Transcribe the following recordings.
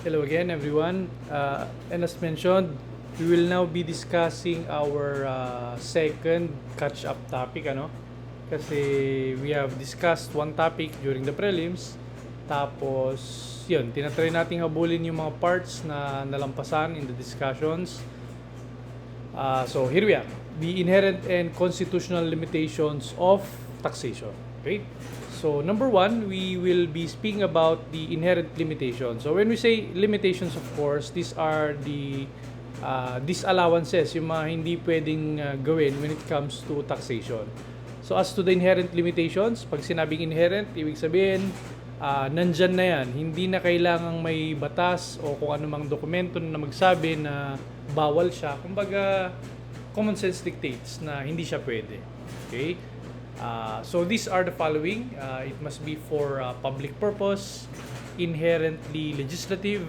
Hello again, everyone. And as mentioned, we will now be discussing our second catch-up topic, ano? Kasi we have discussed one topic during the prelims. Tapos, yun, tinatry nating habulin yung mga parts na nalampasan in the discussions. So, here we are. The inherent and constitutional limitations of taxation. Okay? So, number one, we will be speaking about the inherent limitations. So, when we say limitations, of course, these are the disallowances, yung mga hindi pwedeng gawin when it comes to taxation. So, as to the inherent limitations, pag sinabing inherent, ibig sabihin, nandyan na yan. Hindi na kailangang may batas o kung anumang dokumento na magsabi na bawal siya. Kumbaga, common sense dictates na hindi siya pwede. Okay? So these are the following. It must be for public purpose, inherently legislative,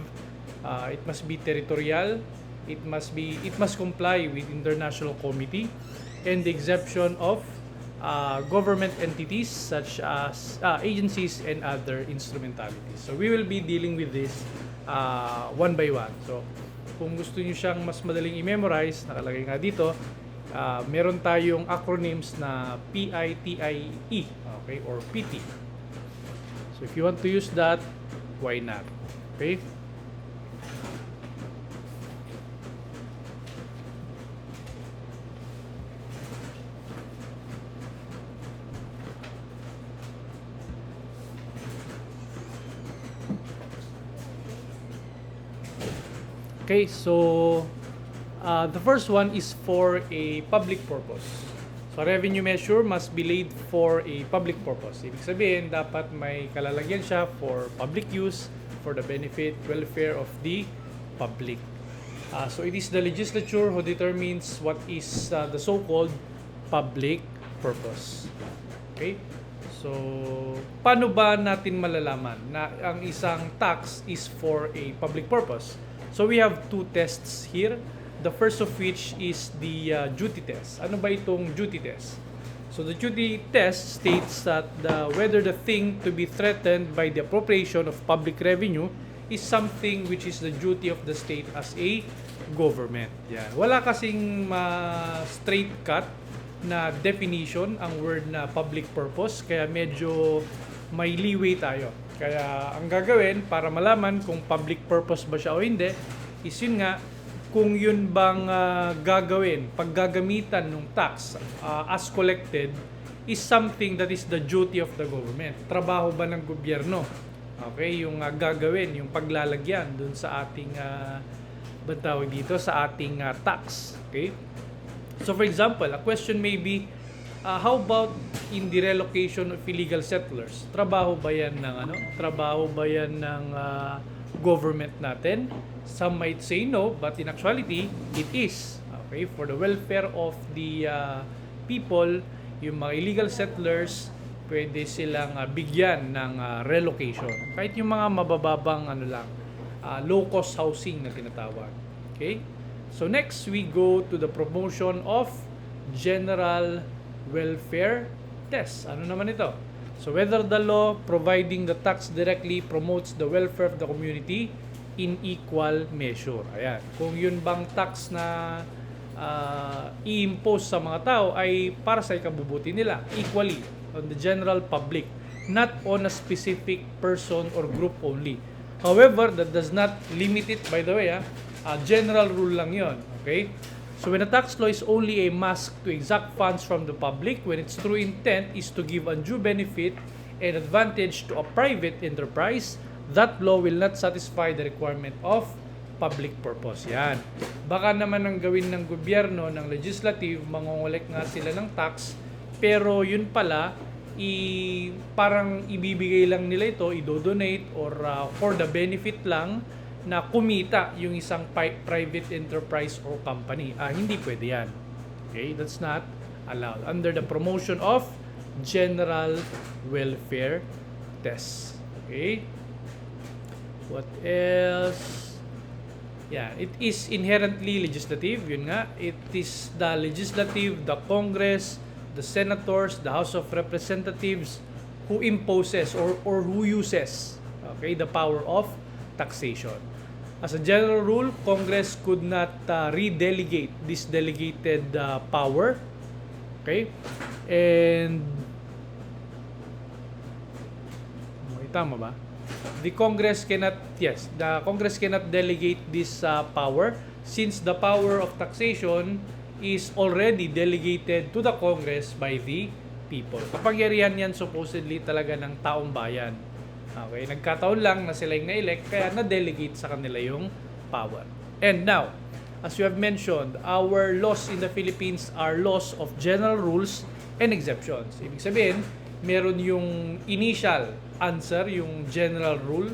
it must be territorial, it must comply with international committee, and the exception of government entities such as agencies and other instrumentalities. So we will be dealing with this one by one. So kung gusto niyo siyang mas madaling i-memorize, nakalagay nga dito, meron tayong acronyms na PITIE, okay, or PT. So if you want to use that, why not? Okay? Okay, so the first one is for a public purpose. So revenue measure must be laid for a public purpose. Ibig sabihin, dapat may kalalagyan siya for public use, for the benefit, welfare of the public. So it is the legislature who determines what is the so-called public purpose. Okay? So, paano ba natin malalaman na ang isang tax is for a public purpose? So we have two tests here. The first of which is the duty test. Ano ba itong duty test? So the duty test states that whether the thing to be threatened by the appropriation of public revenue is something which is the duty of the state as a government. Yan. Wala kasing straight cut na definition ang word na public purpose, kaya medyo may leeway tayo. Kaya ang gagawin para malaman kung public purpose ba siya o hindi is yun nga, kung yun bang gagawin, paggagamitan ng tax as collected is something that is the duty of the government. Trabaho ba ng gobyerno? Okay, yung gagawin, yung paglalagyan dun sa ating tawag dito, sa ating tax. Okay? So for example, a question may be, how about in the relocation of illegal settlers? Trabaho ba yan ng Trabaho ba yan ng government natin? Some might say no, but in actuality, it is. Okay, for the welfare of the people, yung mga illegal settlers, pwede silang bigyan ng relocation. Kahit yung mga mabababang low-cost housing na tinatawag. Okay? So next, we go to the promotion of general welfare test. Ano naman ito? So whether the law providing the tax directly promotes the welfare of the community in equal measure. Ayan. Kung yun bang tax na i-impose sa mga tao ay para sa ikabubuti nila, equally on the general public, not on a specific person or group only. However, that does not limit it, by the way, general rule lang yon. Okay? So when a tax law is only a mask to exact funds from the public, when its true intent is to give undue benefit and advantage to a private enterprise, that law will not satisfy the requirement of public purpose. Yan. Baka naman ang gawin ng gobyerno, ng legislative, mangongolek nga sila ng tax, pero yun pala, parang ibibigay lang nila ito, i-donate or for the benefit lang na kumita yung isang private enterprise or company. Hindi pwede yan. Okay? That's not allowed. Under the promotion of general welfare tests. Okay? What else? Yeah, it is inherently legislative. Yun nga, it is the legislative, the Congress, the senators, the House of Representatives who imposes or who uses, okay, the power of taxation. As a general rule, Congress could not redelegate this delegated power. Okay? And tama ba? The Congress cannot delegate this power since the power of taxation is already delegated to the Congress by the people. Kapangyarihan yan supposedly talaga ng taong bayan. Okay, nagkataon lang na sila yung na-elect kaya na-delegate sa kanila yung power. And now, as you have mentioned, our laws in the Philippines are laws of general rules and exceptions. Ibig sabihin, meron yung initial answer, yung general rule.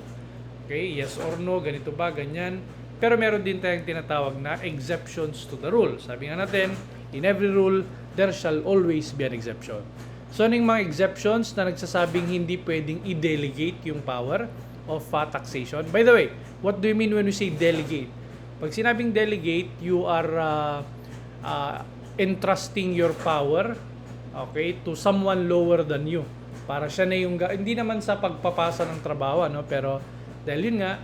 Okay, yes or no, ganito ba, ganyan. Pero meron din tayong tinatawag na exceptions to the rule. Sabi nga natin, in every rule, there shall always be an exception. So, ano yung mga exceptions na nagsasabing hindi pwedeng i-delegate yung power of taxation? By the way, what do you mean when you say delegate? Pag sinabing delegate, you are entrusting your power, okay, to someone lower than you. Para siya na yung, hindi naman sa pagpapasa ng trabaho, no? Pero dahil yun nga,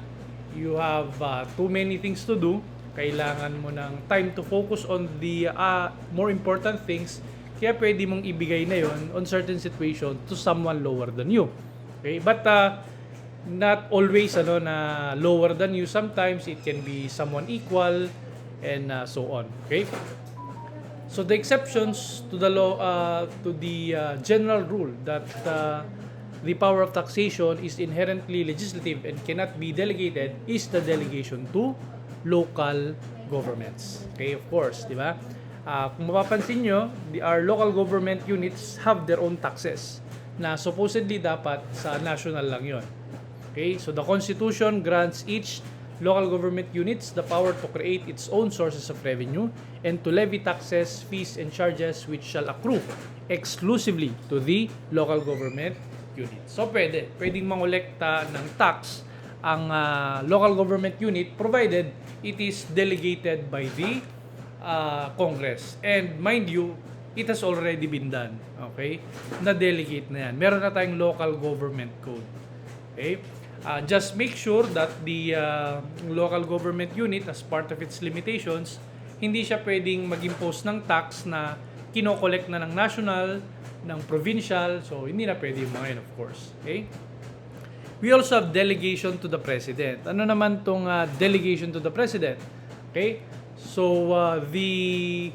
you have too many things to do, kailangan mo ng time to focus on the more important things, kaya pwede mong ibigay na yon on certain situation to someone lower than you. Okay? But not always na lower than you. Sometimes it can be someone equal and so on. Okay? So the exceptions to the law, to the general rule that the power of taxation is inherently legislative and cannot be delegated is the delegation to local governments. Okay, of course, di ba? Kung mapapansin nyo, our local government units have their own taxes na supposedly dapat sa national lang yon. Okay, so the Constitution grants each local government units the power to create its own sources of revenue and to levy taxes, fees, and charges which shall accrue exclusively to the local government unit. So pwedeng mangolekta ng tax ang local government unit provided it is delegated by the Congress. And mind you, it has already been done. Okay? Na-delegate na yan. Meron na tayong local government code. Okay? Just make sure that the local government unit, as part of its limitations, hindi siya pwedeng mag-impose ng tax na kinokollect na ng national, ng provincial. So, hindi na pwede yung mga yun, of course. Okay? We also have delegation to the President. Ano naman tong delegation to the President? Okay? So, the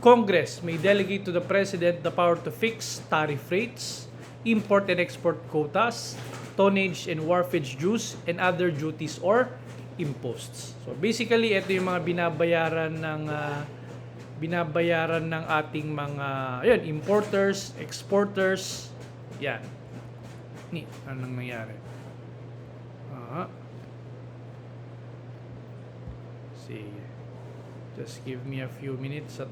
Congress may delegate to the President the power to fix tariff rates, import and export quotas, tonnage and wharfage dues, and other duties or imposts. So, basically, ito yung mga binabayaran ng ating mga importers, exporters. Yan. Anong nangyari? See. Just give me a few minutes at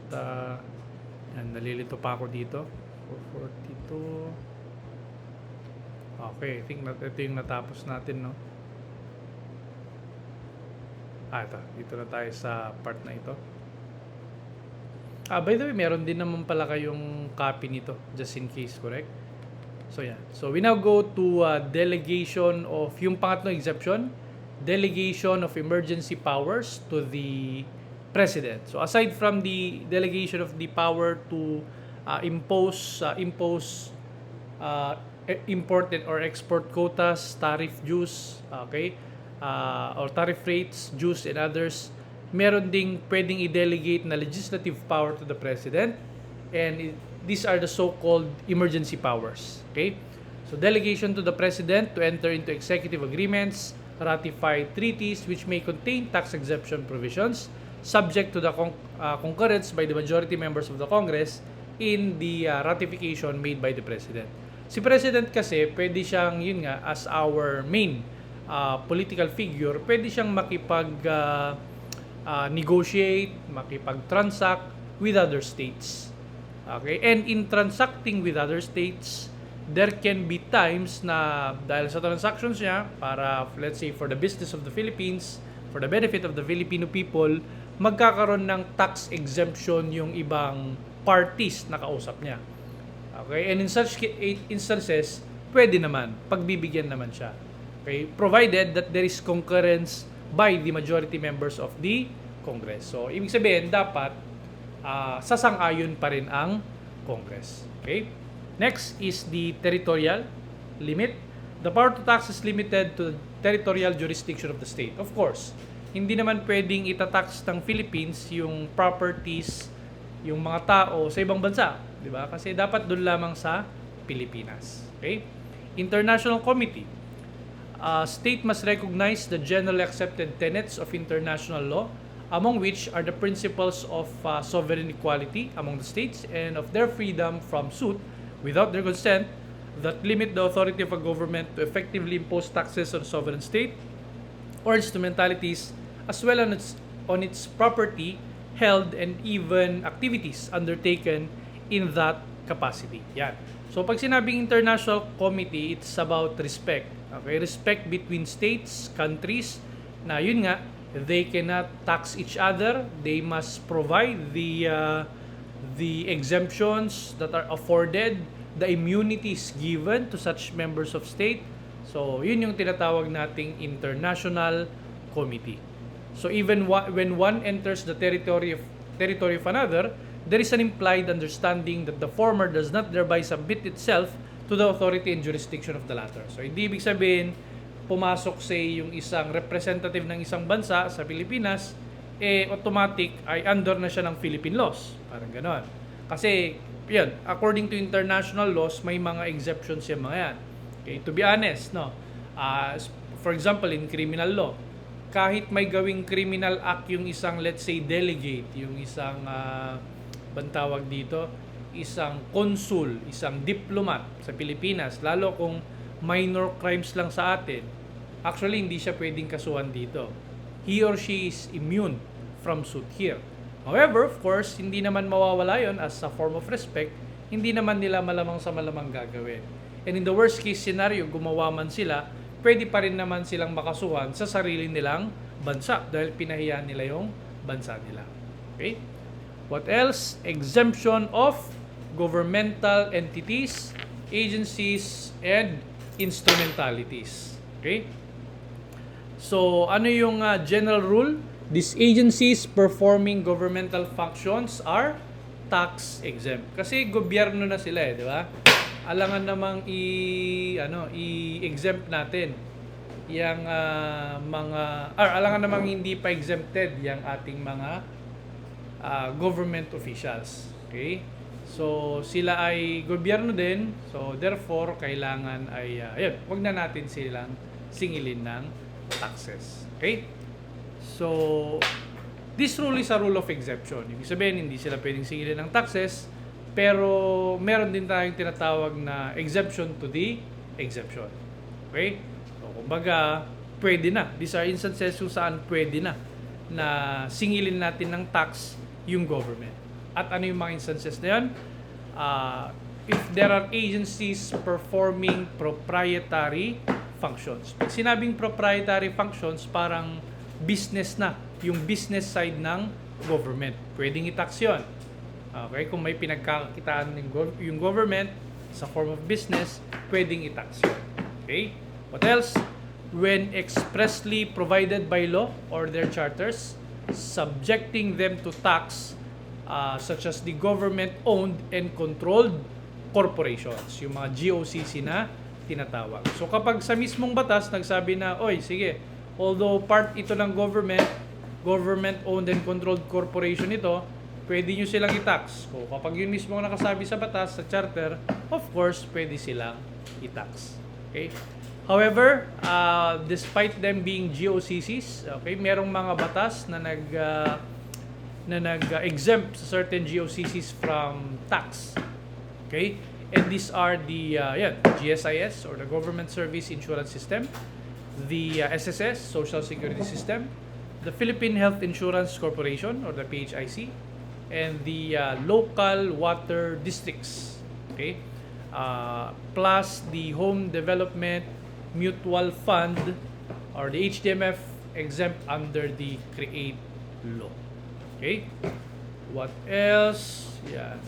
nalilito pa ako dito. 442. Okay, I think ito yung natapos natin, no? Ito. Dito na tayo sa part na ito. By the way, meron din naman pala kayong copy nito, just in case, correct? So, yan. So, we now go to delegation of, yung pangatlong exception, delegation of emergency powers to the President. So, aside from the delegation of the power to impose imported or export quotas, tariff dues, okay, or tariff rates, dues, and others, meron ding pwedeng i-delegate na legislative power to the President, and these are the so-called emergency powers. Okay? So, delegation to the President to enter into executive agreements, ratify treaties which may contain tax exemption provisions, subject to the concurrence by the majority members of the Congress in the ratification made by the President. Si President kasi, pwede siyang, yun nga, as our main political figure, pwede siyang negotiate, makipag-transact with other states. Okay? And in transacting with other states, there can be times na dahil sa transactions niya, para, let's say, for the business of the Philippines, for the benefit of the Filipino people, magkakaroon ng tax exemption yung ibang parties na kausap niya. Okay? And in such instances, pwede naman, pagbibigyan naman siya. Okay? Provided that there is concurrence by the majority members of the Congress. So, ibig sabihin, dapat sasang-ayon pa rin ang Congress. Okay? Next is the territorial limit. The power to tax is limited to the territorial jurisdiction of the state. Of course, hindi naman pwedeng itatax ng Philippines yung properties, yung mga tao sa ibang bansa. Diba? Kasi dapat doon lamang sa Pilipinas. Okay? International Committee. State must recognize the generally accepted tenets of international law, among which are the principles of sovereign equality among the states and of their freedom from suit without their consent, that limit the authority of a government to effectively impose taxes on sovereign state or instrumentalities, as well as on its property held and even activities undertaken in that capacity. Yan. So pag sinabing international committee, it's about respect. Okay, respect between states, countries, na yun nga, they cannot tax each other. They must provide the exemptions that are afforded, the immunities given to such members of state. So, yun yung tinatawag nating international committee. So, even when one enters the territory of another, there is an implied understanding that the former does not thereby submit itself to the authority and jurisdiction of the latter. So, hindi ibig sabihin, pumasok yung isang representative ng isang bansa sa Pilipinas, automatic ay under na siya ng Philippine laws. Parang ganon. Kasi, yan, according to international laws, may mga exceptions yung mga yan. Okay, to be honest, no? For example, in criminal law, kahit may gawing criminal act yung isang, let's say, delegate, yung isang, bantawag dito, isang consul, isang diplomat sa Pilipinas, lalo kung minor crimes lang sa atin, actually hindi siya pwedeng kasuhan dito. He or she is immune from suit here. However, of course, hindi naman mawawala yon as a form of respect, hindi naman nila malamang sa malamang gagawin. And in the worst case scenario, gumawa man sila, pwede pa rin naman silang makasuhan sa sarili nilang bansa dahil pinahiya nila yung bansa nila. Okay? What else? Exemption of governmental entities, agencies, and instrumentalities. Okay? So, ano yung general rule? These agencies performing governmental functions are tax exempt. Kasi gobyerno na sila di ba? Alangan namang i-exempt natin yung alangan namang hindi pa exempted yung ating mga government officials. Okay? So, sila ay gobyerno din. So, therefore, kailangan ay, wag na natin silang singilin ng taxes. Okay? So, this rule is a rule of exemption. Ibig sabihin, hindi sila pwedeng singilin ng taxes, pero meron din tayong tinatawag na exemption to the exemption. Okay? So, kumbaga, pwede na. These are instances kung saan pwede na singilin natin ng tax yung government. At ano yung mga instances na yan? If there are agencies performing proprietary functions. Pag sinabing proprietary functions, parang business na. Yung business side ng government. Pwedeng i-tax yun. Okay? Kung may pinagkakakitaan yung government sa form of business, pwedeng i-tax yun. Okay? What else? When expressly provided by law or their charters, subjecting them to tax such as the government-owned and controlled corporations, yung mga GOCC na tinatawag. So kapag sa mismong batas nagsabi na, oy, sige, although part ito ng government-owned and controlled corporation ito, pwede nyo silang i-tax. So kapag yun mismo nakasabi sa batas, sa charter, of course, pwede silang i-tax. Okay? However, despite them being GOCCs, okay, merong mga batas na nag-exempt sa certain GOCCs from tax. Okay? And these are the GSIS or the Government Service Insurance System, the SSS, Social Security System, the Philippine Health Insurance Corporation or the PHIC, and the local water districts. Okay? Plus the Home Development Mutual Fund or the HDMF exempt under the CREATE law. Okay? What else? Yeah.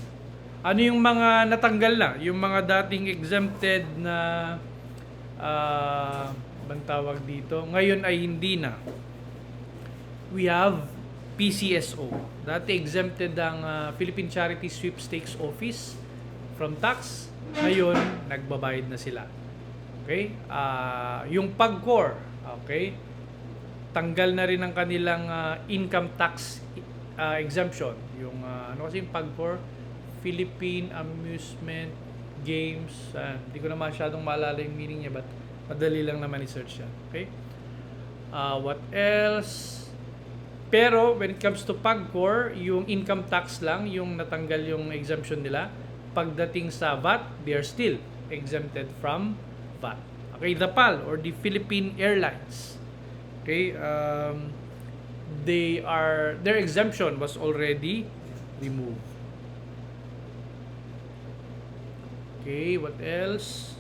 Ano yung mga natanggal na? Yung mga dating exempted na bang tawag dito? Ngayon ay hindi na. we have PCSO. Dati exempted ang Philippine Charity Sweepstakes Office from tax. Ngayon, nagbabayad na sila. Okay? Yung PAGCOR, okay? Tanggal na rin ang kanilang income tax exemption. Yung ano kasi yung PAGCOR? Philippine Amusement Games. Hindi ko na masyadong maalala yung meaning niya, but madali lang naman i-search yan. Okay? What else? Pero when it comes to PAGCOR, yung income tax lang yung natanggal yung exemption nila. Pagdating sa VAT, they are still exempted from VAT. Okay, the PAL or the Philippine Airlines. Okay, their exemption was already removed. Okay, what else?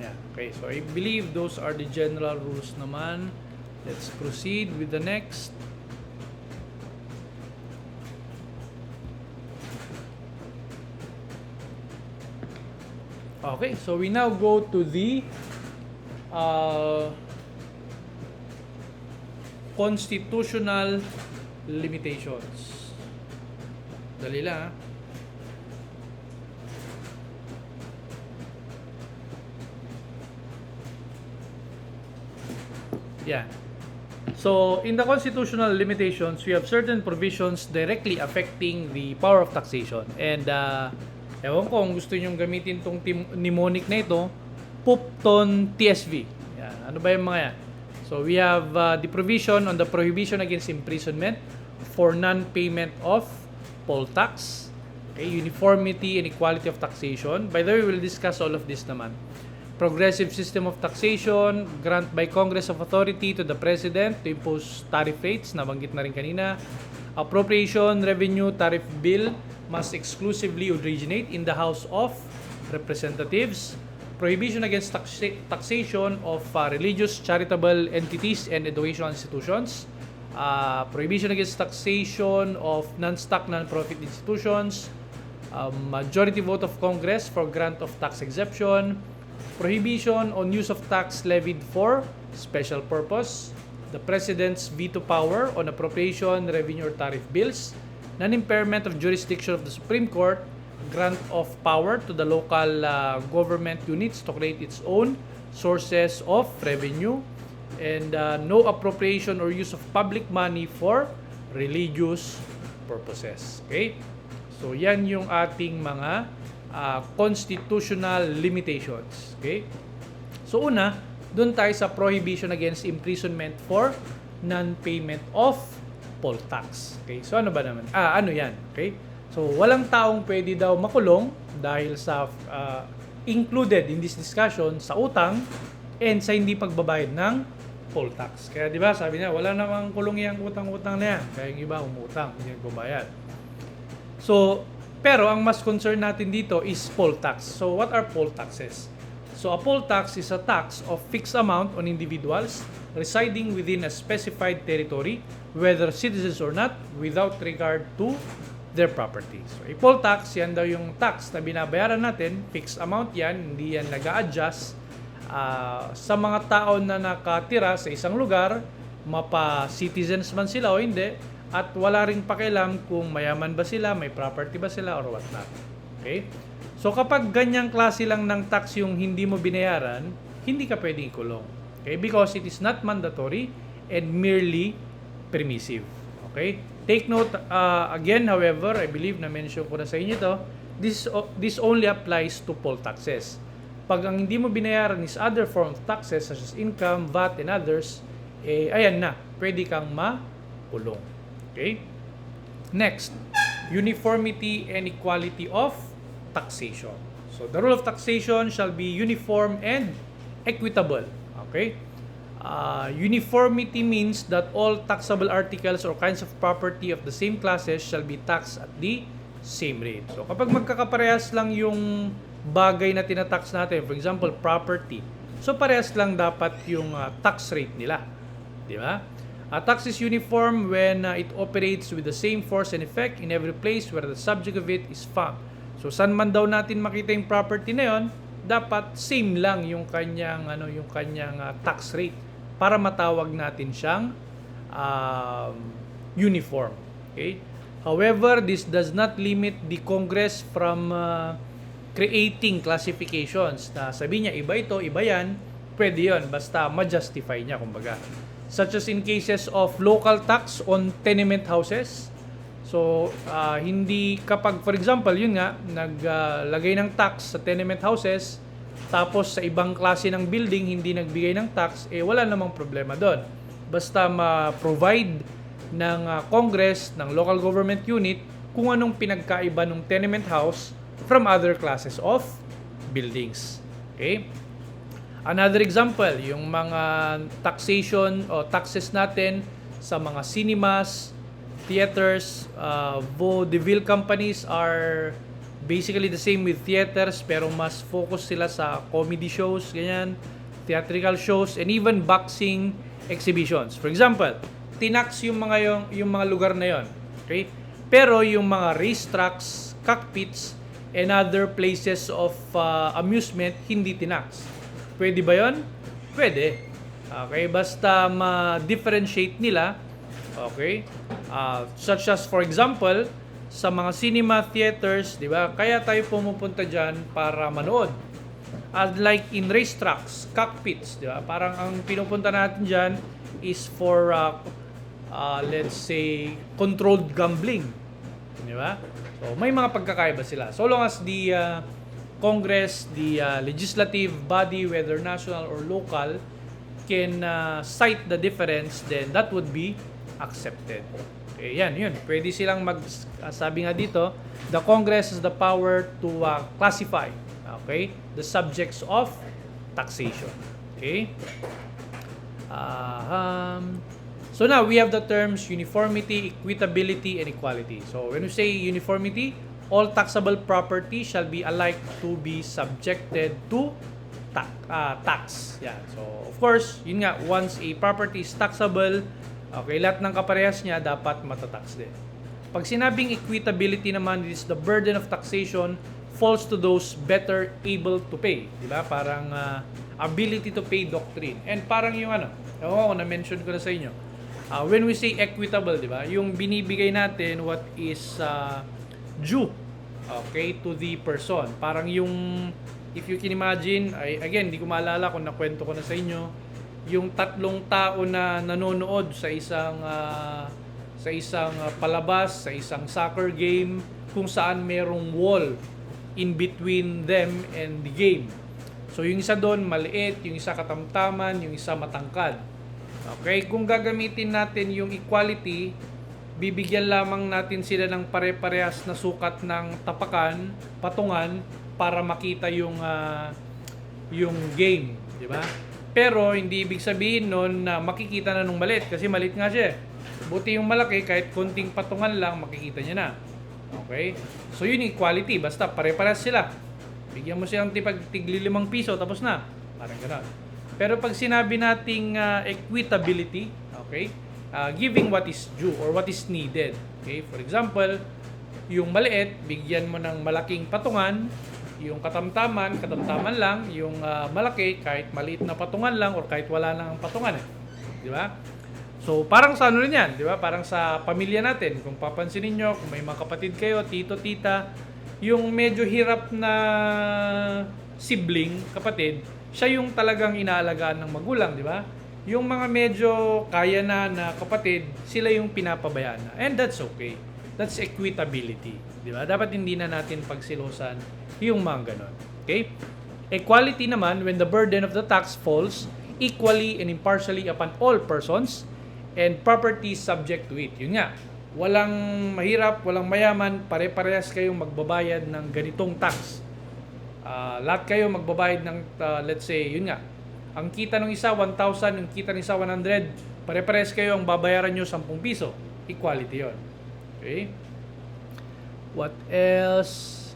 Yeah, okay, so I believe those are the general rules naman. Let's proceed with the next. Okay, so we now go to the constitutional limitations. Dali lang, ha? Yeah. So, in the constitutional limitations, we have certain provisions directly affecting the power of taxation. And, ewan ko kung gusto nyong gamitin tong mnemonic na ito, PUPTON TSV. Yan. Ano ba yung mga yan? So, we have the provision on the prohibition against imprisonment for non-payment of poll tax. Okay, uniformity and equality of taxation. By the way, we'll discuss all of this naman. Progressive system of taxation, grant by Congress of authority to the President to impose tariff rates, nabanggit na rin kanina. Appropriation, revenue, tariff bill must exclusively originate in the House of Representatives. Prohibition against taxation of religious, charitable entities and educational institutions. Prohibition against taxation of non-stock, non-profit institutions. Majority vote of Congress for grant of tax exemption. Prohibition on use of tax levied for special purpose. The President's veto power on appropriation, revenue, or tariff bills. Non-impairment of jurisdiction of the Supreme Court. Grant of power to the local government units to create its own sources of revenue. And no appropriation or use of public money for religious purposes. Okay? So, yan yung ating mga constitutional limitations. Okay? So, una, dun tayo sa prohibition against imprisonment for non-payment of poll tax. Okay? So, ano ba naman? Ano yan? Okay? So, walang taong pwede daw makulong dahil sa included in this discussion sa utang and sa hindi pagbabayad ng poll tax. Kaya, di ba, sabi niya, wala namang kulong yung utang-utang na yan. Kaya yung iba, umutang, hindi nagbabayad. So, pero ang mas concern natin dito is poll tax. So what are poll taxes? So a poll tax is a tax of fixed amount on individuals residing within a specified territory, whether citizens or not, without regard to their property. So a poll tax, yan daw yung tax na binabayaran natin, fixed amount yan, hindi yan nag-a-adjust sa mga tao na nakatira sa isang lugar, mapa-citizens man sila o hindi, at wala ring pakialam kung mayaman ba sila, may property ba sila, or what not. Okay? So, kapag ganyang klase lang ng tax yung hindi mo binayaran, hindi ka pwedeng ikulong. Okay? Because it is not mandatory and merely permissive. Okay? Take note, again, however, I believe na-mention ko na sa inyo to, this only applies to poll taxes. Pag ang hindi mo binayaran is other form of taxes such as income, VAT, and others, ayan na, pwede kang makulong. Okay? Next, uniformity and equality of taxation. So, the rule of taxation shall be uniform and equitable. Okay? Uniformity means that all taxable articles or kinds of property of the same classes shall be taxed at the same rate. So, kapag magkakaparehas lang yung bagay na tinatax natin, for example, property, so parehas lang dapat yung tax rate nila. Di ba? A tax is uniform when it operates with the same force and effect in every place where the subject of it is found. So, saan man daw natin makita yung property na yon, dapat same lang yung kanyang tax rate para matawag natin siyang uniform. Okay? However, this does not limit the Congress from creating classifications na sabi niya iba ito, iba yan, pwede yun, basta ma-justify niya, kumbaga. Such as in cases of local tax on tenement houses. So, hindi kapag, for example, yun nga, naglagay ng tax sa tenement houses, tapos sa ibang klase ng building, hindi nagbigay ng tax, wala namang problema doon. Basta ma-provide ng Congress, ng local government unit, kung anong pinagkaiba ng tenement house from other classes of buildings. Okay? Another example, yung mga taxation o taxes natin sa mga cinemas, theaters, vaudeville companies are basically the same with theaters pero mas focus sila sa comedy shows, ganyan, theatrical shows, and even boxing exhibitions. For example, tinax yung mga lugar na yon. Okay? Pero yung mga racetracks, cockpits, and other places of amusement, hindi tinax. Pwede ba yon? Pwede. Okay? Basta ma-differentiate nila. Okay? Such as, for example, sa mga cinema theaters, di ba? Kaya tayo pumupunta dyan para manood. Like in racetracks, cockpits, di ba? Parang ang pinupunta natin dyan is for let's say controlled gambling, di ba? So may mga pagkakaiba sila. So long as the Congress, the legislative body, whether national or local, can cite the difference, then that would be accepted. Okay, yan, yun. Pwede silang sabi nga dito, the Congress has the power to classify, okay, the subjects of taxation. Okay? So now we have the terms uniformity, equitability, and equality. So when we say uniformity, all taxable property shall be alike to be subjected to tax. Yeah. So of course, yun nga, once a property is taxable, okay, lahat ng kaparehas niya dapat matatax din. Pag sinabing equitability naman, is the burden of taxation falls to those better able to pay. Diba? Parang ability to pay doctrine. And parang yung na-mention ko na sa inyo. When we say equitable, diba? Yung binibigay natin what is due, okay, to the person. Parang yung, if you can imagine, again, di ko maalala kung nakwento ko na sa inyo, yung 3 tao na nanonood sa isang palabas, sa isang soccer game, kung saan merong wall in between them and the game. So yung isa doon maliit, yung isa katamtaman, yung isa matangkad. Okay, kung gagamitin natin yung equality, bibigyan lamang natin sila ng pare-parehas na sukat ng tapakan, patungan, para makita yung game, di ba? Pero hindi ibig sabihin nun na makikita na nung maliit, kasi maliit nga siya. Buti yung malaki, kahit konting patungan lang, makikita niya na. Okay? So yun yung equality, basta pare-parehas sila. Bigyan mo silang tigli 5 piso, tapos na. Parang gano'n. Pero pag sinabi nating equitability, okay, giving what is due or what is needed. Okay? For example, yung maliit, bigyan mo ng malaking patungan. Yung katamtaman lang. Yung malaki, kahit maliit na patungan lang or kahit wala lang ang patungan. Di ba? So, parang sa ano rin yan, di ba? Parang sa pamilya natin. Kung papansinin nyo, kung may mga kapatid kayo, tito, tita, yung medyo hirap na sibling, kapatid, siya yung talagang inaalagaan ng magulang, di ba? Yung mga medyo kaya na kapatid, sila yung pinapabayaan na. And that's okay. That's equitability, di ba? Dapat hindi na natin pagsilosan yung mga ganon. Okay? Equality naman, when the burden of the tax falls equally and impartially upon all persons and property subject to it. Yun nga, walang mahirap, walang mayaman, pare-parehas kayong magbabayad ng ganitong tax. Lahat kayo magbabayad ng, let's say, yun nga, ang kita ng isa 1,000, ang kita ng isa 100, pare-parehas kayo ang babayaran nyo 10 piso. Equality yun. Okay? What else?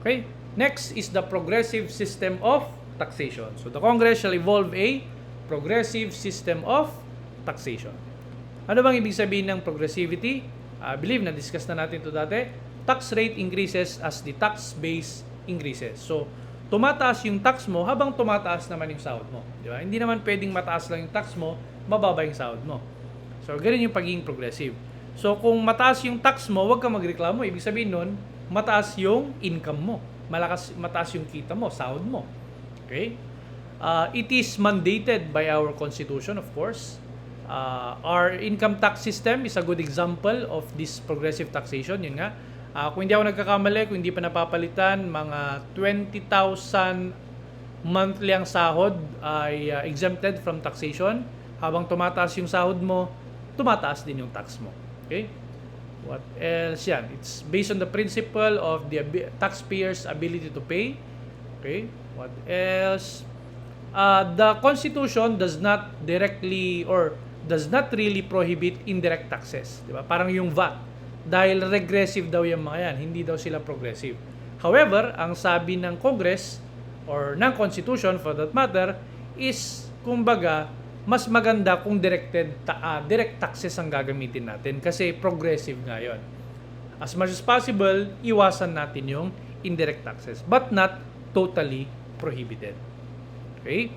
Okay. Next is the progressive system of taxation. So the Congress shall evolve a progressive system of taxation. Ano bang ibig sabihin ng progressivity? I believe na-discuss na natin ito dati. Tax rate increases as the tax base increases. So, tumataas yung tax mo habang tumataas naman yung sahod mo. Di ba? Hindi naman pwedeng mataas lang yung tax mo, mababa yung sahod mo. So, ganun yung pagiging progressive. So, kung mataas yung tax mo, huwag kang magreklamo. Ibig sabihin nun, mataas yung income mo. Mataas yung kita mo, sahod mo. Okay? It is mandated by our constitution, of course. Our income tax system is a good example of this progressive taxation. Yun nga. Kung hindi ako nagkakamali, kung hindi pa napapalitan, mga 20,000 monthly ang sahod ay exempted from taxation. Habang tumataas yung sahod mo, tumataas din yung tax mo. Okay? What else yan? It's based on the principle of the taxpayer's ability to pay. Okay? What else? The Constitution does not directly or does not really prohibit indirect taxes. Diba? Parang yung VAT. Dahil regressive daw yung mga yan. Hindi daw sila progressive. However, ang sabi ng Congress or ng Constitution for that matter is, kumbaga, mas maganda kung direct taxes ang gagamitin natin kasi progressive nga yun. As much as possible, iwasan natin yung indirect taxes but not totally prohibited. Okay?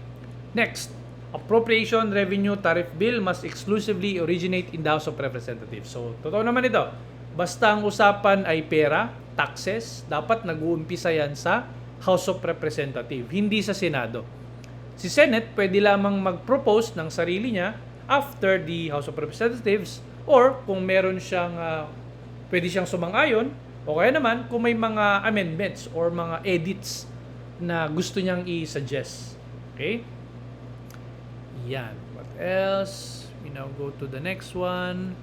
Next, appropriation revenue tariff bill must exclusively originate in the House of Representatives. So, totoo naman ito. Basta ang usapan ay pera, taxes, dapat nag-uumpisa yan sa House of Representatives, hindi sa Senado. Si Senate pwede lamang mag-propose ng sarili niya after the House of Representatives or kung meron siyang pwede siyang sumang-ayon o kaya naman kung may mga amendments or mga edits na gusto niyang i-suggest. Okay? Yan. What else? We now go to the next one.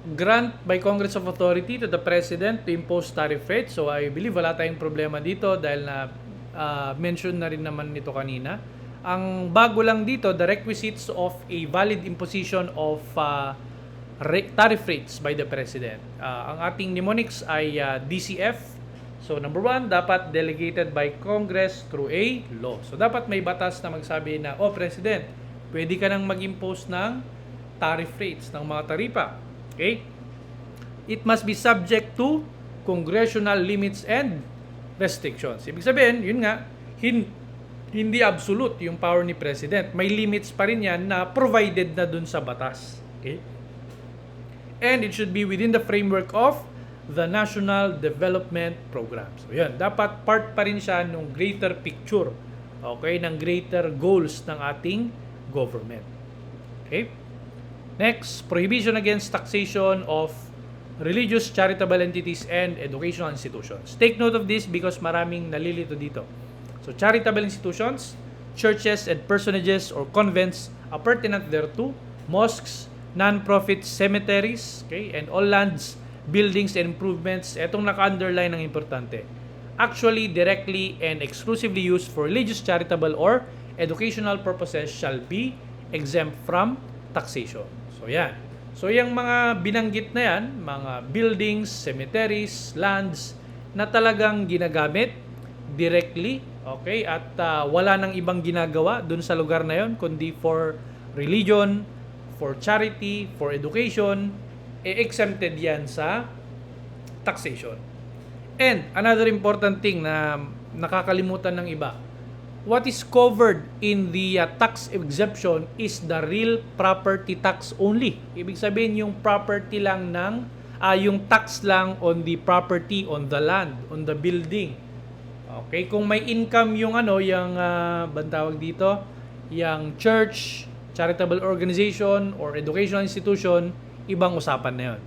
Grant by Congress of authority to the President to impose tariff rates. So I believe wala tayong problema dito dahil na mention na rin naman nito kanina. Ang bago lang dito, the requisites of a valid imposition of tariff rates by the President. Ang ating mnemonics ay DCF. So number 1, dapat delegated by Congress through a law. So dapat may batas na magsabi na, President, pwede ka nang mag-impose ng tariff rates, ng mga taripa. Okay? It must be subject to congressional limits and restrictions. Ibig sabihin, yun nga, hindi absolute yung power ni President. May limits pa rin yan na provided na dun sa batas. Okay? And it should be within the framework of the National Development Program. So yan, dapat part pa rin siya ng greater picture, okay, ng greater goals ng ating government. Okay? Next, prohibition against taxation of religious, charitable entities, and educational institutions. Take note of this because maraming nalilito dito. So, charitable institutions, churches and personages or convents appurtenant thereto, mosques, non-profit cemeteries, okay, and all lands, buildings, and improvements. Etong naka-underline ng importante. Actually, directly and exclusively used for religious, charitable, or educational purposes shall be exempt from taxation. So, yan. So, yung mga binanggit na yan, mga buildings, cemeteries, lands, na talagang ginagamit directly, okay, at wala nang ibang ginagawa dun sa lugar na yon kundi for religion, for charity, for education, exempted yan sa taxation. And, another important thing na nakakalimutan ng iba, what is covered in the tax exemption is the real property tax only. Ibig sabihin yung property lang ng yung tax lang on the property, on the land, on the building. Okay, kung may income yung yung bantawag dito, yung church, charitable organization or educational institution, ibang usapan na 'yon.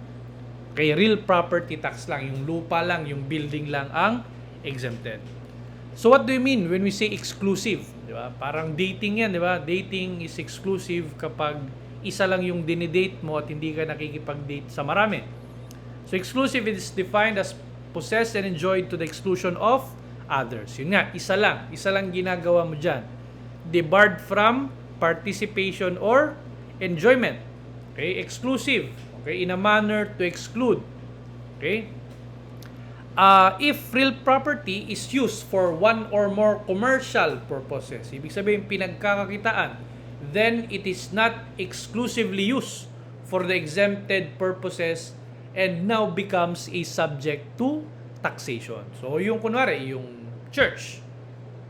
Okay, real property tax lang, yung lupa lang, yung building lang ang exempted. So what do you mean when we say exclusive? Di ba? Parang dating yan, di ba? Dating is exclusive kapag isa lang yung dinidate mo at hindi ka nakikipag-date sa marami. So exclusive is defined as possessed and enjoyed to the exclusion of others. Yun nga, isa lang ginagawa mo dyan. Debarred from participation or enjoyment. Okay? Exclusive. Okay? In a manner to exclude. Okay? If real property is used for one or more commercial purposes, ibig sabihin pinagkakakitaan, then it is not exclusively used for the exempted purposes and now becomes a subject to taxation. So, yung kunwari, yung church,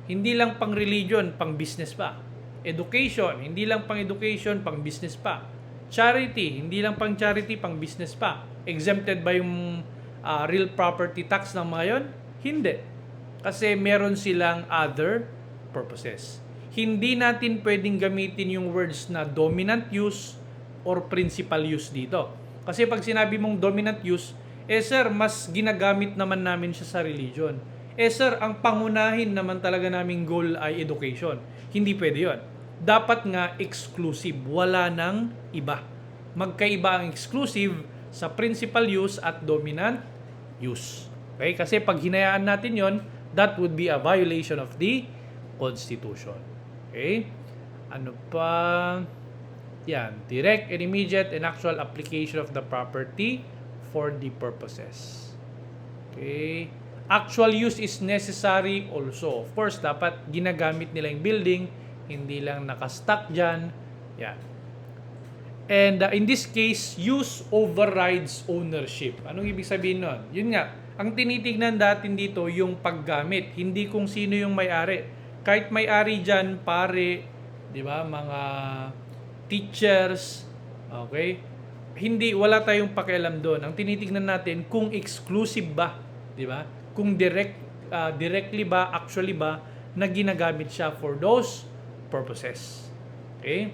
hindi lang pang religion, pang business pa. Education, hindi lang pang education, pang business pa. Charity, hindi lang pang charity, pang business pa. Exempted ba yung real property tax ng mga yon? Hindi. Kasi meron silang other purposes. Hindi natin pwedeng gamitin yung words na dominant use or principal use dito. Kasi pag sinabi mong dominant use, sir, mas ginagamit naman namin siya sa religion. Sir, ang pangunahin naman talaga naming goal ay education. Hindi pwede yun. Dapat nga exclusive, wala nang iba. Magkaiba ang exclusive sa principal use at dominant use. Okay? Kasi pag hinayaan natin yon, that would be a violation of the Constitution. Okay? Ano pa? Yan. Direct and immediate and actual application of the property for the purposes. Okay? Actual use is necessary also. Of course, dapat ginagamit nila yung building, hindi lang nakastock dyan. Yan. And in this case, use overrides ownership. Anong ibig sabihin nun? Yun nga, ang tinitignan natin dito yung paggamit, hindi kung sino yung may-ari. Kahit may-ari dyan, pare, di ba, mga teachers, okay? Hindi, wala tayong pakialam doon. Ang tinitignan natin kung exclusive ba, di ba? Kung directly ba, actually ba, na ginagamit siya for those purposes. Okay?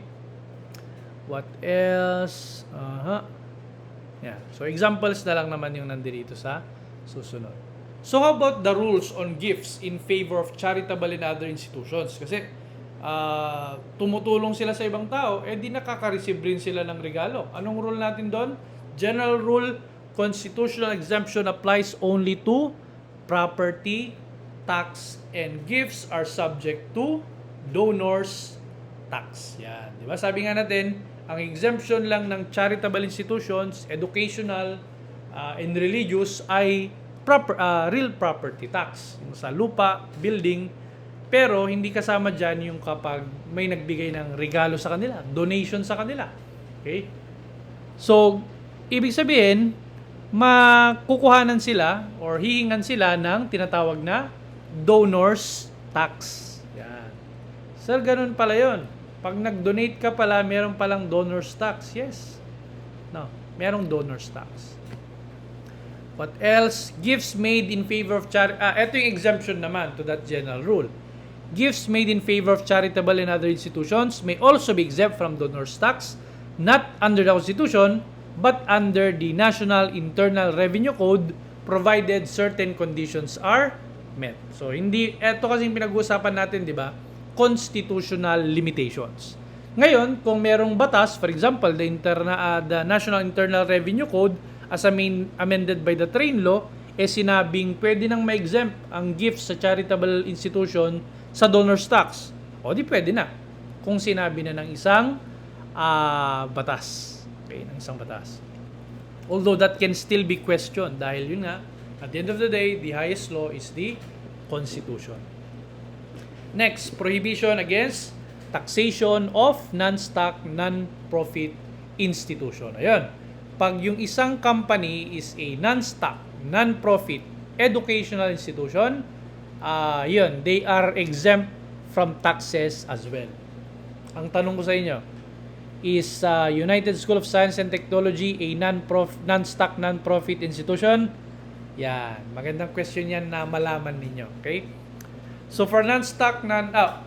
What else? Yeah. So, examples na lang naman yung nandito sa susunod. So, how about the rules on gifts in favor of charitable and other institutions? Kasi, tumutulong sila sa ibang tao, di nakaka-receive rin sila ng regalo. Anong rule natin doon? General rule, constitutional exemption applies only to property, tax, and gifts are subject to donors tax. Yan. Di ba? Sabi nga natin, ang exemption lang ng charitable institutions, educational, and religious ay real property tax. Yung sa lupa, building, pero hindi kasama dyan yung kapag may nagbigay ng regalo sa kanila, donation sa kanila. Okay? So, ibig sabihin, makukuhanan sila or hihingan sila ng tinatawag na donors tax. Yan. Sir, ganun pala yun. Pag nag-donate ka pala, meron palang donors tax. Yes. No, merong donors tax. What else? Gifts made in favor of charity. Ito yung exemption naman to that general rule. Gifts made in favor of charitable and other institutions may also be exempt from donors tax, not under the Constitution, but under the National Internal Revenue Code, provided certain conditions are met. So, hindi, ito kasing pinag-uusapan natin, di ba? Constitutional limitations. Ngayon, kung merong batas, for example, the National Internal Revenue Code, as amended by the Train Law, sinabing pwede nang ma-exempt ang gifts sa charitable institution sa donors tax. O di pwede na. Kung sinabi na ng isang batas. Okay, ng isang batas. Although that can still be questioned dahil yun nga, at the end of the day, the highest law is the Constitution. Next, prohibition against taxation of non-stock, non-profit institution. Ayun. Pag yung isang company is a non-stock, non-profit educational institution, yun, they are exempt from taxes as well. Ang tanong ko sa inyo, is United School of Science and Technology a non-stock, non-profit institution? Yan. Magandang question yan na malaman ninyo. Okay? So, for non-stock,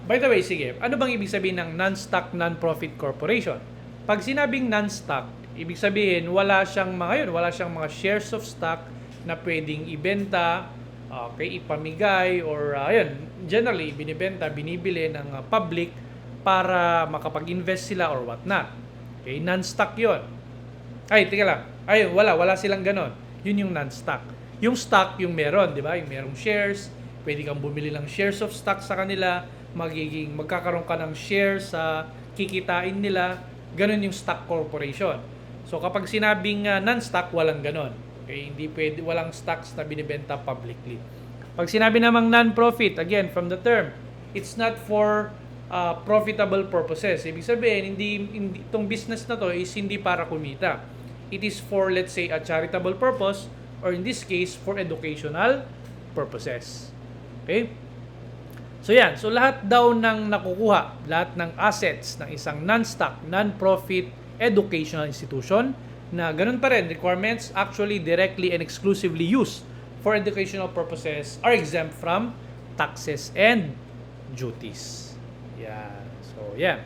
by the way, sige. Ano bang ibig sabihin ng non-stock, non-profit corporation? Pag sinabing non-stock, ibig sabihin, wala siyang mga shares of stock na pwedeng ibenta, okay, ipamigay, or generally, binibili ng public para makapag-invest sila or what not. Okay, non-stock yun. Ay, tika lang. Ayun, wala silang ganon. Yun yung non-stock. Yung stock, yung meron, di ba? Yung merong shares, pwede kang bumili ng shares of stock sa kanila, magkakaroon ka ng shares sa kikitain nila, ganon yung stock corporation. So, kapag sinabing non-stock, walang ganon. Okay, hindi pwede, walang stocks na binibenta publicly. Pag sinabi namang non-profit, again, from the term, it's not for profitable purposes. Ibig sabihin, hindi itong business na to is hindi para kumita. It is for, let's say, a charitable purpose, or in this case, for educational purposes. Okay? So yan, so lahat daw ng nakukuha, lahat ng assets ng isang non-stock, non-profit educational institution na ganun pa rin, requirements actually directly and exclusively used for educational purposes are exempt from taxes and duties. Yan. So yan.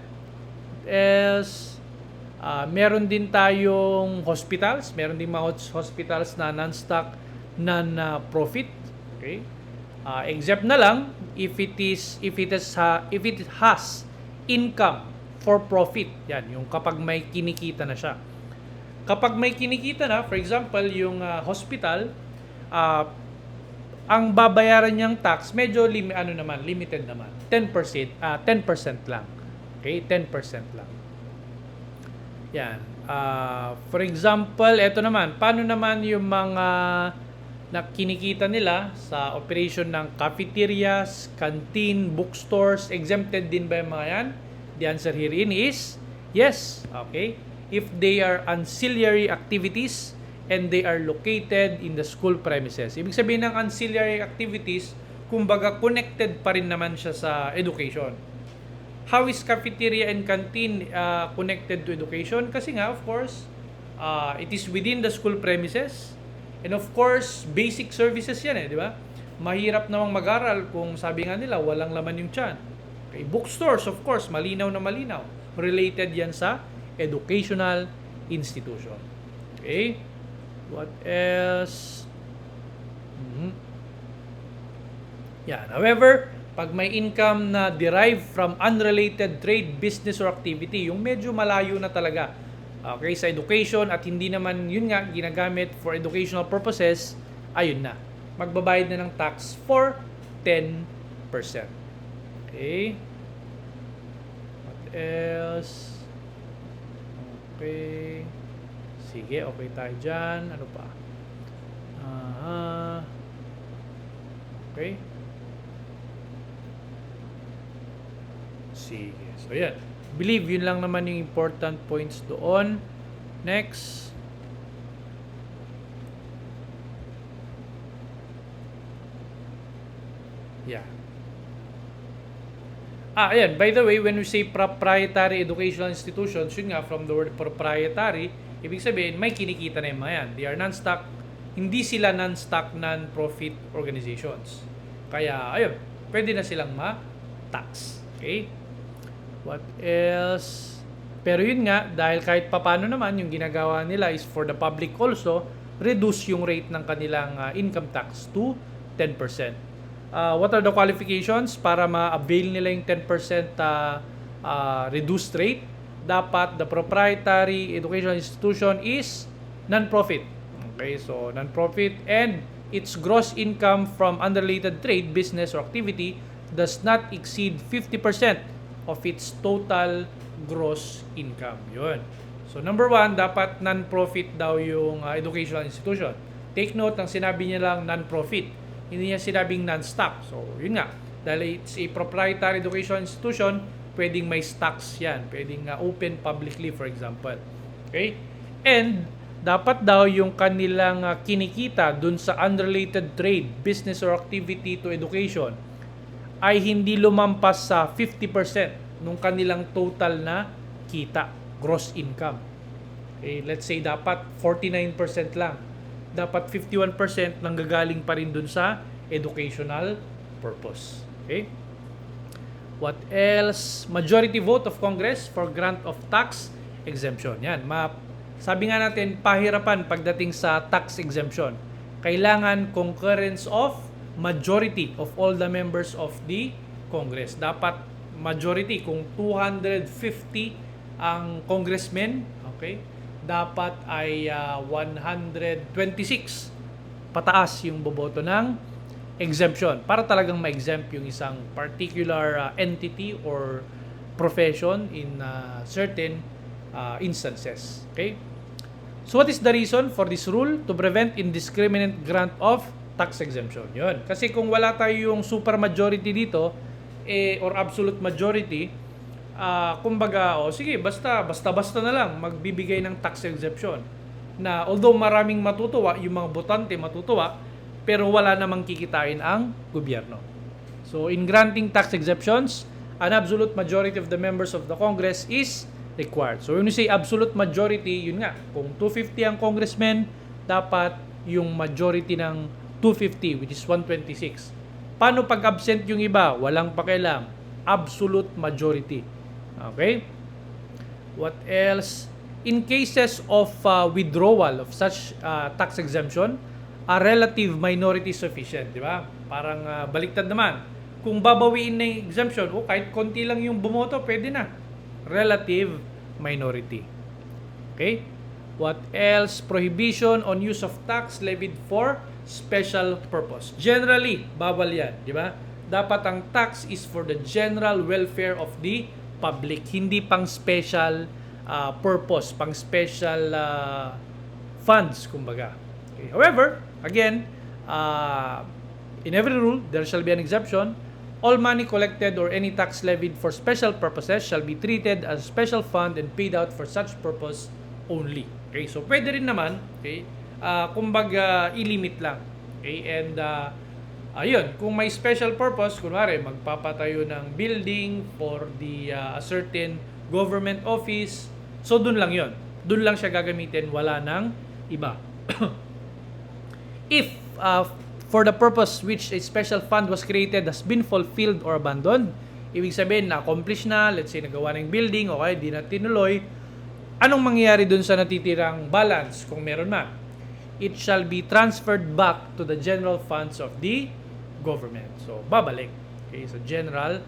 Meron din tayong hospitals, meron din mga hospitals na non-stock, non-profit. Okay? Exempt na lang if it has income for profit. Yan, yung kapag may kinikita na siya. Kapag may kinikita na, for example, yung hospital, ang babayaran niyang tax medyo limited naman. 10% lang. Okay, 10% lang. Yan. For example, ito naman, paano naman yung mga na kinikita nila sa operation ng cafeterias, canteen, bookstores, exempted din ba yung mga yan? The answer herein is yes. Okay. If they are ancillary activities and they are located in the school premises. Ibig sabihin ng ancillary activities, kumbaga connected pa rin naman siya sa education. How is cafeteria and canteen connected to education? Kasi nga, of course, it is within the school premises. And of course, basic services yan di ba? Mahirap namang mag-aral kung sabi nga nila, walang laman yung tiyan. Okay, bookstores, of course, malinaw na malinaw. Related yan sa educational institution. Okay? What else? Yan. However, pag may income na derived from unrelated trade, business, or activity, yung medyo malayo na talaga, okay, sa education at hindi naman yun nga ginagamit for educational purposes, ayun na. Magbabayad na ng tax for 10%. Okay. What else? Okay. Sige, okay tayo dyan. Ano pa? Okay. Sige. So, yan. Believe yun lang naman yung important points doon. Next. Yeah. Ayan. By the way, when we say proprietary educational institutions, yun nga, from the word proprietary, ibig sabihin, may kinikita na yung mga yan. They are non-stock. Hindi sila non-stock, non-profit organizations. Kaya, ayun, pwede na silang ma-tax. Okay? What else? Pero yun nga, dahil kahit papano naman, yung ginagawa nila is for the public also, reduce yung rate ng kanilang income tax to 10%. What are the qualifications para ma-avail nila yung 10% reduced rate? Dapat the proprietary educational institution is non-profit. Okay, so non-profit and its gross income from unrelated trade, business, or activity does not exceed 50% of its total gross income. Yun. So, number 1, dapat non-profit daw yung educational institution. Take note, ng sinabi niya lang non-profit. Hindi niya sinabing non-stock. So, yun nga. Dahil it's a proprietary educational institution, pwedeng may stocks yan. Pwedeng open publicly, for example. Okay? And, dapat daw yung kanilang kinikita dun sa unrelated trade, business, or activity to education ay hindi lumampas sa 50% nung kanilang total na kita, gross income. Okay, let's say dapat 49% lang. Dapat 51% nanggagaling pa rin dun sa educational purpose. Okay? What else? Majority vote of Congress for grant of tax exemption. Yan. Sabi nga natin, pahirapan pagdating sa tax exemption. Kailangan concurrence of majority of all the members of the Congress. Dapat majority, kung 250 ang congressmen, okay, dapat ay 126 pataas yung boboto ng exemption para talagang ma-exempt yung isang particular entity or profession in certain instances. Okay? So what is the reason for this rule? To prevent indiscriminate grant of tax exemption. Yun. Kasi kung wala tayo yung super majority dito, or absolute majority, kumbaga, sige, basta na lang magbibigay ng tax exemption. Na although maraming matutuwa, yung mga botante matutuwa, pero wala namang kikitain ang gobyerno. So in granting tax exemptions, an absolute majority of the members of the Congress is required. So when you say absolute majority, yun nga, kung 250 ang congressmen, dapat yung majority ng 250, which is 126. Paano pag absent yung iba? Walang pakialam. Absolute majority. Okay? What else? In cases of withdrawal of such tax exemption, a relative minority is sufficient, di ba? Parang baliktad naman. Kung babawiin na yung exemption, kahit konti lang yung bumoto, pwede na. Relative minority. Okay? What else? Prohibition on use of tax levied for special purpose. Generally, bawal yan, di ba? Dapat ang tax is for the general welfare of the public, hindi pang special purpose, pang special funds, kumbaga. Okay. However, again, in every rule, there shall be an exception. All money collected or any tax levied for special purposes shall be treated as a special fund and paid out for such purpose only. Okay, so pwede rin naman, okay, kumbaga ilimit lang. Okay, and ayun, kung may special purpose, kunwari magpapatayo ng building for the a certain government office, so dun lang yon. Dun lang siya gagamitin, wala nang iba. If for the purpose which a special fund was created has been fulfilled or abandoned, ibig sabihin na-accomplish na, let's say nagawa ng building, okay, di na tinuloy, anong mangyayari dun sa natitirang balance kung meron man? It shall be transferred back to the general funds of the government. So, babalik. Okay, so general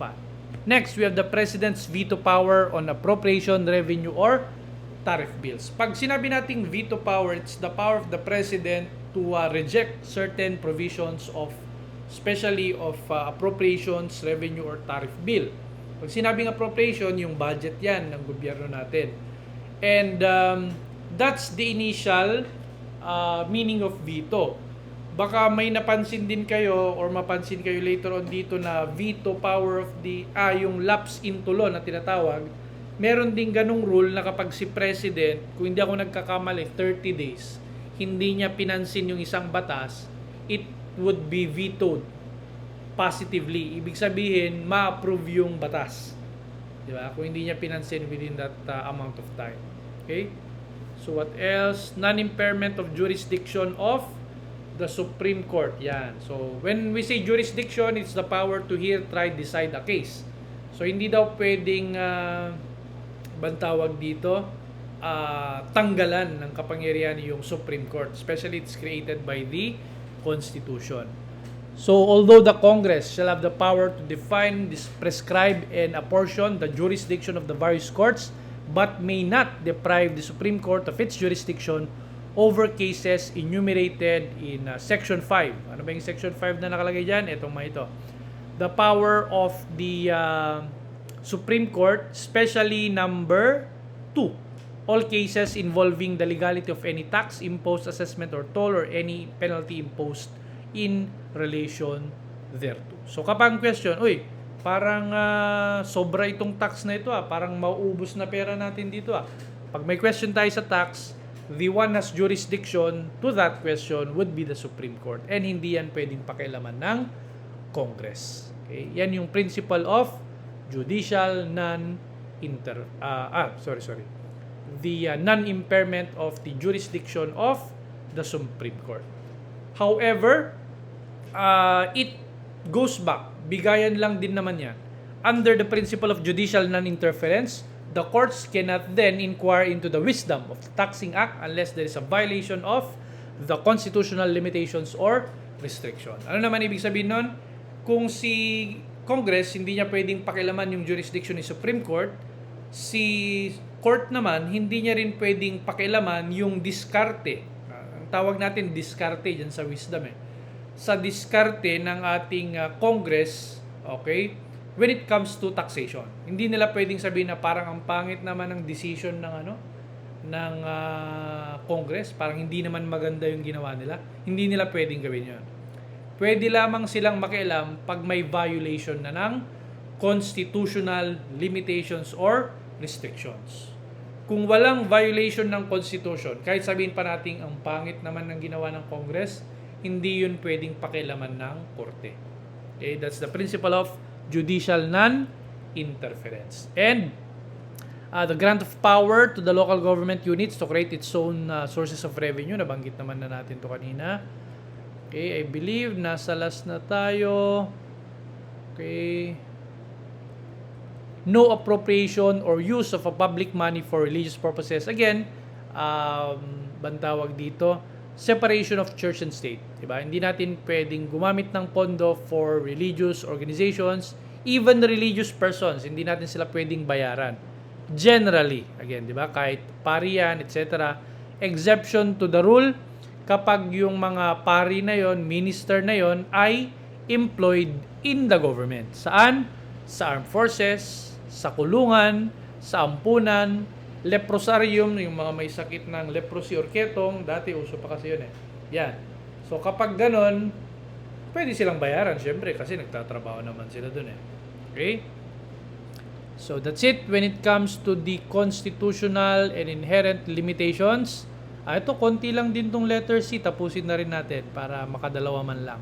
fund. Next, we have the President's veto power on appropriation, revenue, or tariff bills. Pag sinabi nating veto power, it's the power of the President to reject certain provisions of, especially of appropriations, revenue, or tariff bill. Pag sinabing appropriation, yung budget yan ng gobyerno natin. And that's the initial meaning of veto. Baka may napansin din kayo or mapansin kayo later on dito na veto power of the yung lapse into law na tinatawag. Meron din ganung rule na kapag si President, kung hindi ako nagkakamali, 30 days, hindi niya pinansin yung isang batas, it would be vetoed positively. Ibig sabihin, ma-approve yung batas. Di ba? Kung hindi niya pinansin within that amount of time. Okay? So what else? Non-impairment of jurisdiction of the Supreme Court. Yan. So when we say jurisdiction, it's the power to hear, try, decide a case. So hindi daw pwedeng bantawag dito tanggalan ng kapangyarihan yung Supreme Court, especially it's created by the Constitution. So although the Congress shall have the power to define, prescribe, and apportion the jurisdiction of the various courts, but may not deprive the Supreme Court of its jurisdiction over cases enumerated in Section 5. Ano ba yung Section 5 na nakalagay dyan? Itong mga ito. The power of the Supreme Court, especially number 2. All cases involving the legality of any tax, imposed assessment, or toll, or any penalty imposed in relation thereto. So kapag question, parang sobra itong tax na ito parang mauubos na pera natin dito Pag may question tayo sa tax, the one has jurisdiction to that question would be the Supreme Court, and hindi yan pwedeng pakialaman ng Congress. Okay? Yan yung principle of judicial the non-impairment of the jurisdiction of the Supreme Court. However, it goes back, bigayan lang din naman yan. Under the principle of judicial non-interference, the courts cannot then inquire into the wisdom of the taxing act unless there is a violation of the constitutional limitations or restriction. Ano naman ibig sabihin nun? Kung si Congress hindi niya pwedeng pakialaman yung jurisdiction ni Supreme Court, si court naman hindi niya rin pwedeng pakialaman yung diskarte. Ang tawag natin diskarte dyan sa wisdom sa diskarte ng ating Congress, okay, when it comes to taxation. Hindi nila pwedeng sabihin na parang ang pangit naman ng decision ng Congress, parang hindi naman maganda yung ginawa nila. Hindi nila pwedeng gawin yun. Pwede lamang silang makialam pag may violation na ng constitutional limitations or restrictions. Kung walang violation ng Constitution, kahit sabihin pa natin ang pangit naman ng ginawa ng Congress, hindi yun pwedeng pakialaman ng Korte. Okay, that's the principle of judicial non-interference. And the grant of power to the local government units to create its own sources of revenue, nabanggit naman na natin to kanina. Okay, I believe nasa last na tayo. Okay. No appropriation or use of a public money for religious purposes. Again, bantawag dito, separation of church and state. Diba? Hindi natin pwedeng gumamit ng pondo for religious organizations, even religious persons. Hindi natin sila pwedeng bayaran. Generally, again, diba? Kahit parian, etc. Exception to the rule kapag yung mga pari na yon, minister na yon ay employed in the government. Saan? Sa armed forces, sa kulungan, sa ampunan, leprosarium, yung mga may sakit ng leprosy or ketong, dati uso pa kasi yun eh. Yan. So kapag ganon, pwede silang bayaran syempre kasi nagtatrabaho naman sila dun eh. Okay? So that's it when it comes to the constitutional and inherent limitations. Ito, konti lang din tong letter C, tapusin na rin natin para makadalawa man lang.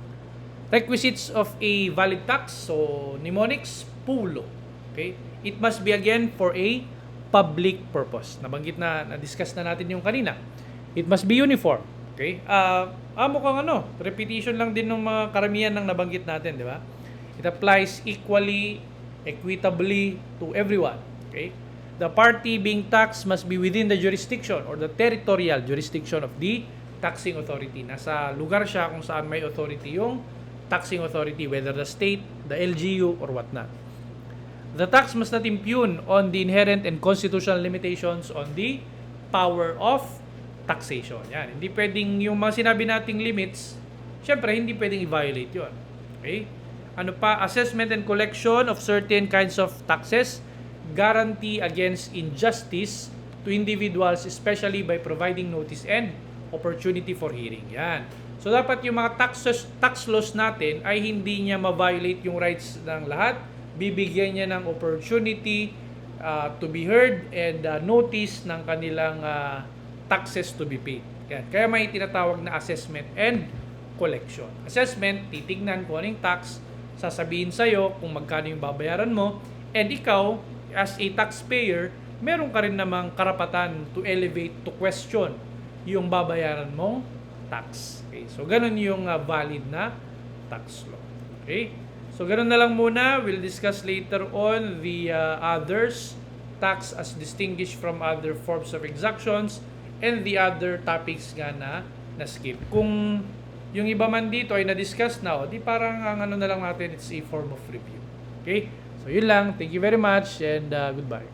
Requisites of a valid tax, so mnemonics, pulo. Okay? It must be again for a public purpose. Nabanggit na, na-discuss na natin yung kanina. It must be uniform. Okay? Mukhang repetition lang din ng mga karamihan ng nabanggit natin, di ba? It applies equally, equitably to everyone. Okay? The party being taxed must be within the jurisdiction or the territorial jurisdiction of the taxing authority. Nasa lugar siya kung saan may authority yung taxing authority, whether the state, the LGU, or whatnot. The tax must not impugn on the inherent and constitutional limitations on the power of taxation. Yan. Hindi pwedeng yung mga sinabi nating limits, syempre hindi pwedeng i-violate yun. Okay? Ano pa? Assessment and collection of certain kinds of taxes guarantee against injustice to individuals, especially by providing notice and opportunity for hearing. Yan. So dapat yung mga tax laws natin ay hindi niya ma-violate yung rights ng lahat. Bibigyan niya ng opportunity to be heard and notice ng kanilang taxes to be paid. Yan. Kaya may tinatawag na assessment and collection. Assessment, titignan kung anong tax, sasabihin sa'yo kung magkano yung babayaran mo, and ikaw, as a taxpayer, meron ka rin namang karapatan to elevate, to question yung babayaran mong tax. Okay? So, ganun yung valid na tax law. Okay? So, ganun na lang muna. We'll discuss later on the others, tax as distinguished from other forms of exactions, and the other topics nga na skip. Kung yung iba man dito ay na-discuss na, di parang ang ano na lang natin, it's a form of review. Okay? So, yun lang. Thank you very much and goodbye.